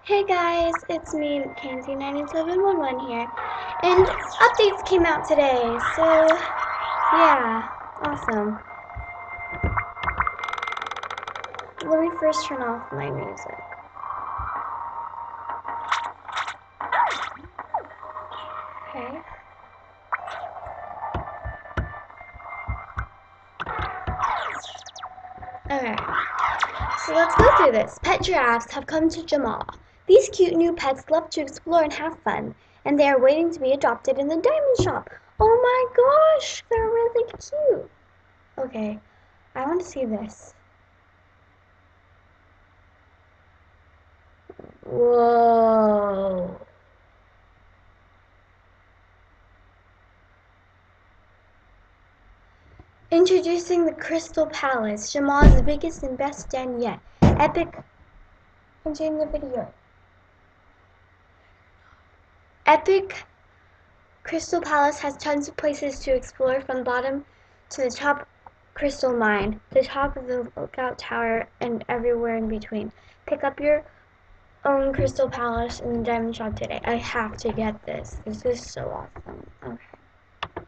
Hey guys, it's me, Kenzie9711 here, and updates came out today, so yeah, awesome. Let me first turn off my music. Okay. Okay, so let's go through this. Pet giraffes have come to Jamal. These cute new pets love to explore and have fun, and they are waiting to be adopted in the diamond shop. Oh my gosh, they're really cute. Okay, I want to see this. Whoa. Introducing the Crystal Palace, Jamal's biggest and best den yet. Epic. Enjoying the video. Epic Crystal Palace has tons of places to explore from the bottom to the top crystal mine, the top of the lookout tower, and everywhere in between. Pick up your own Crystal Palace in the diamond shop today. I have to get this. This is so awesome. Okay.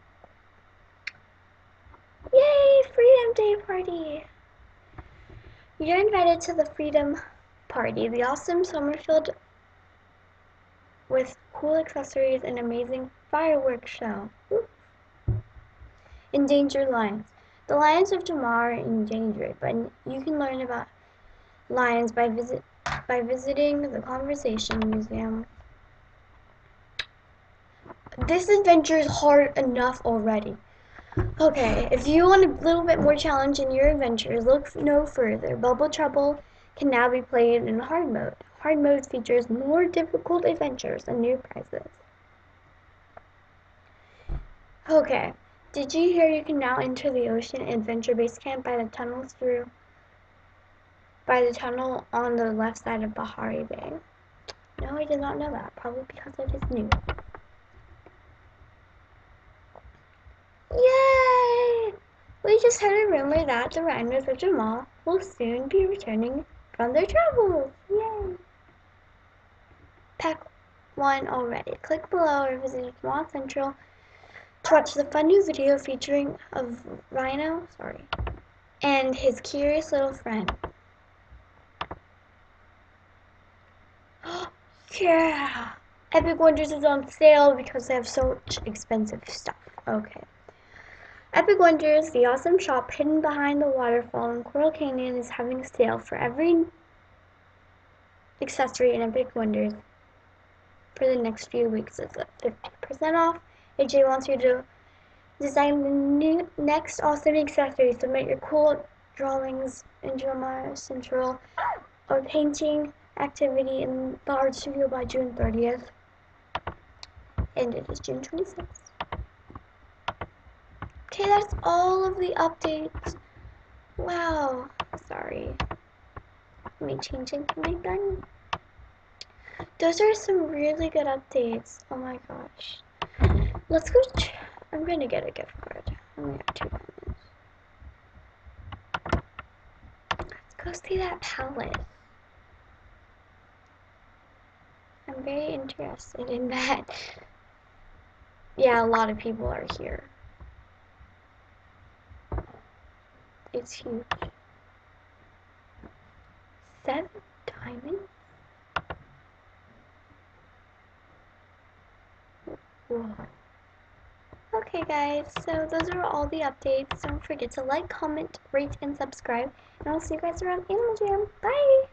Yay! Freedom Day party! You're invited to the Freedom Party, the awesome summer filled with cool accessories and amazing fireworks show. Endangered lions. The lions of Jamal are endangered, but you can learn about lions by visiting the Conservation Museum. This adventure is hard enough already. Okay, if you want a little bit more challenge in your adventure, look no further. Bubble Trouble can now be played in hard mode. Hard mode features more difficult adventures and new prizes. Okay, did you hear you can now enter the Ocean Adventure Base Camp by the tunnel on the left side of Bahari Bay? No, I did not know that, probably because it is new. Yay! We just heard a rumor that the rhinos of Jamal will soon be returning from their travels. Yay! Pack 1 already. Click below or visit Jamal Central to watch the fun new video featuring a rhino, and his curious little friend. Yeah! Epic Wonders is on sale because they have so much expensive stuff. Okay. Epic Wonders, the awesome shop hidden behind the waterfall in Coral Canyon, is having a sale for every accessory in Epic Wonders for the next few weeks. It's at 50% off. AJ wants you to design the next awesome accessory. Submit your cool drawings in Jamal Central or painting activity in the art studio by June 30th. And it is June 26th. Okay, that's all of the updates. Wow. Sorry. Let me change into my gun. Those are some really good updates. Oh my gosh. Let's go. I'm gonna get a gift card. I'm gonna have 2 minutes. Let's go see that palace. I'm very interested in that. Yeah, a lot of people are here. It's huge. 7 diamonds? Whoa. Okay guys, so those are all the updates. Don't forget to like, comment, rate, and subscribe. And I'll see you guys around Animal Jam. Bye!